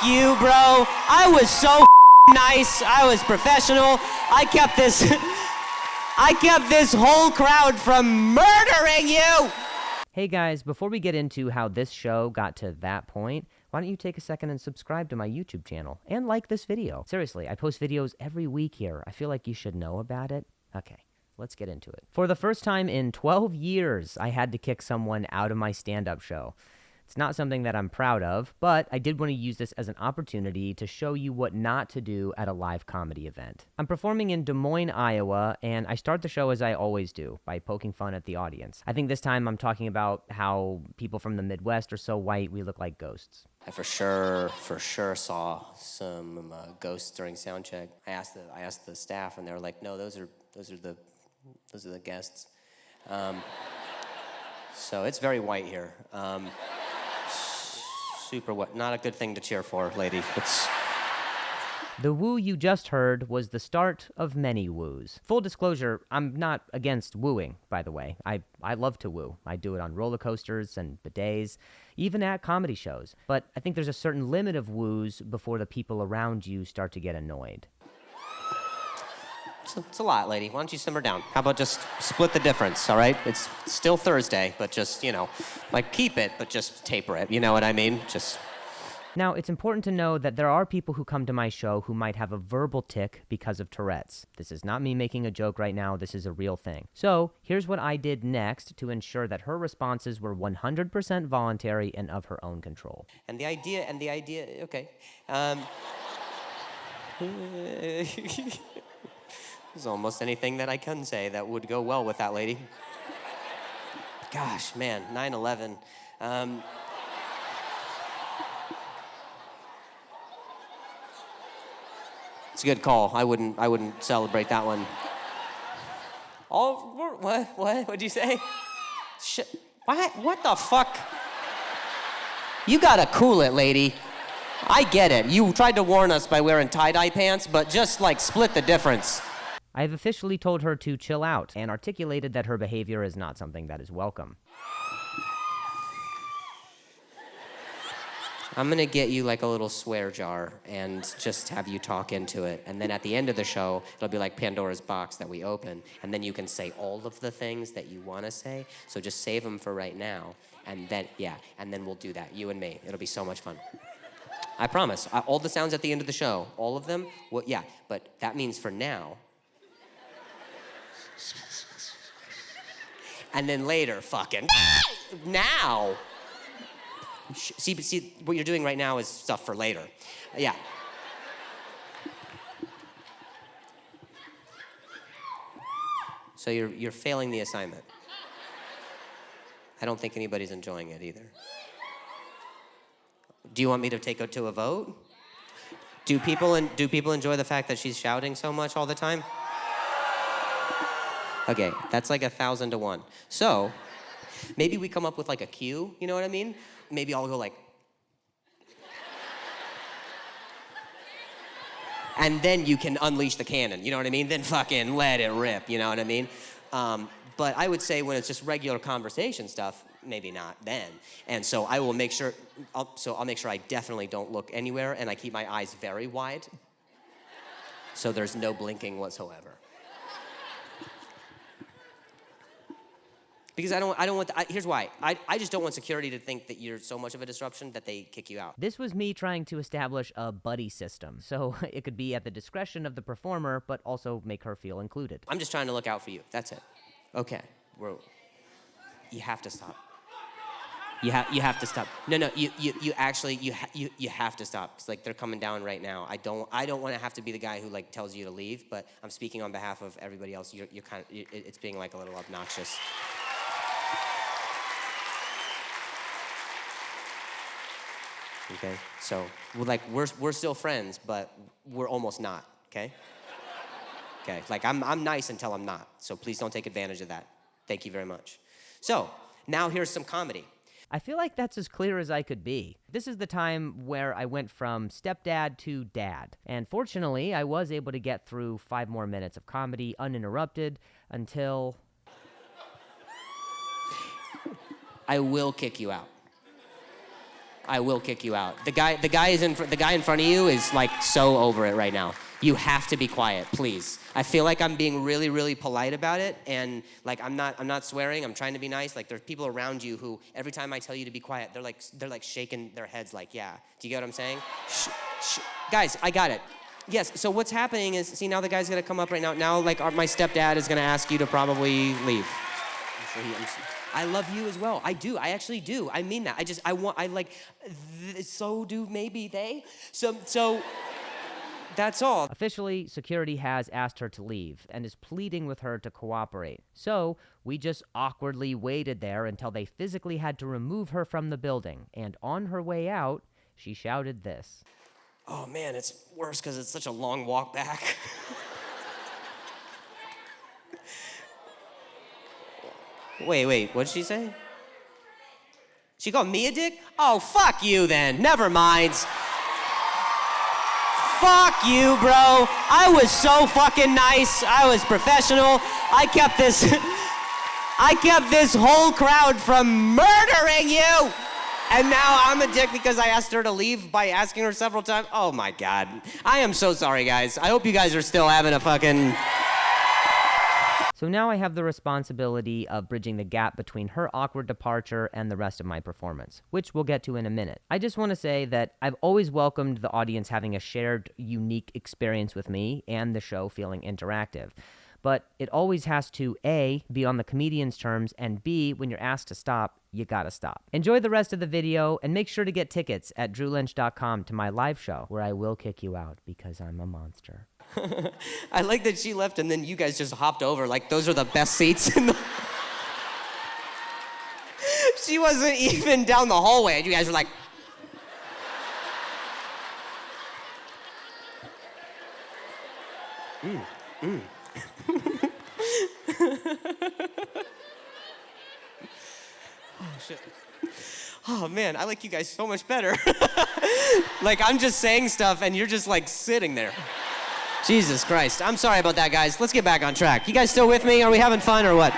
you, bro. I was so nice. I was professional. I kept this whole crowd from murdering you. Hey guys, before we get into how this show got to that point, why don't you take a second and subscribe to my YouTube channel and like this video? Seriously, I post videos every week here. I feel like you should know about it. Okay, let's get into it. For the first time in 12 years, I had to kick someone out of my stand-up show. It's not something that I'm proud of, but I did want to use this as an opportunity to show you what not to do at a live comedy event. I'm performing in Des Moines, Iowa, and I start the show as I always do, by poking fun at the audience. I think this time I'm talking about how people from the Midwest are so white we look like ghosts. I for sure saw some ghosts during sound check. I asked the staff, and they were like, "No, those are the guests." So it's very white here. Super white. Not a good thing to cheer for, lady. The woo you just heard was the start of many woos. Full disclosure, I'm not against wooing, by the way. I love to woo. I do it on roller coasters and bidets, even at comedy shows. But I think there's a certain limit of woos before the people around you start to get annoyed. It's a lot, lady. Why don't you simmer down? How about just split the difference, all right? It's still Thursday, but just, keep it, but just taper it. You know what I mean? Now, it's important to know that there are people who come to my show who might have a verbal tic because of Tourette's. This is not me making a joke right now. This is a real thing. So here's what I did next to ensure that her responses were 100% voluntary and of her own control. And the idea, okay. There's almost anything that I can say that would go well with that lady. Gosh, man, 9/11. It's a good call. I wouldn't celebrate that one. Oh, what? What'd you say? What the fuck? You gotta cool it, lady. I get it. You tried to warn us by wearing tie-dye pants, but just split the difference. I have officially told her to chill out and articulated that her behavior is not something that is welcome. I'm gonna get you a little swear jar and just have you talk into it. And then at the end of the show, it'll be like Pandora's box that we open. And then you can say all of the things that you wanna say. So just save them for right now. And then we'll do that, you and me. It'll be so much fun. I promise. All the sounds at the end of the show, all of them, but that means for now. And then later, fucking now. See, what you're doing right now is stuff for later. Yeah. So you're failing the assignment. I don't think anybody's enjoying it either. Do you want me to take it to a vote? Do people enjoy the fact that she's shouting so much all the time? Okay, that's 1,000 to 1. So, maybe we come up with a cue, you know what I mean? Maybe I'll go and then you can unleash the cannon, you know what I mean? Then fucking let it rip, you know what I mean? But I would say when it's just regular conversation stuff, maybe not then. And so I will make sure, I'll make sure I definitely don't look anywhere and I keep my eyes very wide. So there's no blinking whatsoever. Because I don't want, here's why. I just don't want security to think that you're so much of a disruption that they kick you out. This was me trying to establish a buddy system, so it could be at the discretion of the performer, but also make her feel included. I'm just trying to look out for you, that's it. Okay, you have to stop. You have to stop. No, you actually have to stop. It's they're coming down right now. I don't want to have to be the guy who tells you to leave, but I'm speaking on behalf of everybody else. You're kind of, it's being a little obnoxious. Okay, so we're still friends, but we're almost not. Okay. Okay, I'm nice until I'm not. So please don't take advantage of that. Thank you very much. So now here's some comedy. I feel like that's as clear as I could be. This is the time where I went from stepdad to dad. And fortunately, I was able to get through 5 more minutes of comedy uninterrupted until... I will kick you out. I will kick you out. The guy in front of you is like so over it right now. You have to be quiet, please. I feel like I'm being really, really polite about it, and like I'm not swearing. I'm trying to be nice. Like there's people around you who every time I tell you to be quiet, they're like shaking their heads, like, yeah. Do you get what I'm saying? Shh. Guys, I got it. Yes. So what's happening is, see, now the guy's gonna come up right now. Now, like my stepdad is gonna ask you to probably leave. I love you as well. I do. I actually do. I mean that. So do maybe they. So. That's all. Officially, security has asked her to leave and is pleading with her to cooperate. So, we just awkwardly waited there until they physically had to remove her from the building. And on her way out, she shouted this. Oh man, it's worse because it's such a long walk back. Wait, what did she say? She called me a dick? Oh, fuck you then. Never mind. Fuck you, bro. I was so fucking nice. I was professional. I kept this whole crowd from murdering you. And now I'm a dick because I asked her to leave by asking her several times. Oh my God. I am so sorry, guys. I hope you guys are still having a fucking... So now I have the responsibility of bridging the gap between her awkward departure and the rest of my performance, which we'll get to in a minute. I just want to say that I've always welcomed the audience having a shared, unique experience with me and the show feeling interactive. But it always has to, A, be on the comedian's terms, and B, when you're asked to stop, you gotta stop. Enjoy the rest of the video, and make sure to get tickets at drewlynch.com to my live show, where I will kick you out because I'm a monster. I like that she left and then you guys just hopped over. Like, those are the best seats in the... She wasn't even down the hallway, and you guys were like... Oh, shit. Oh, man, I like you guys so much better. Like, I'm just saying stuff, and you're just, like, sitting there. Jesus Christ. I'm sorry about that, guys. Let's get back on track. You guys still with me? Are we having fun or what?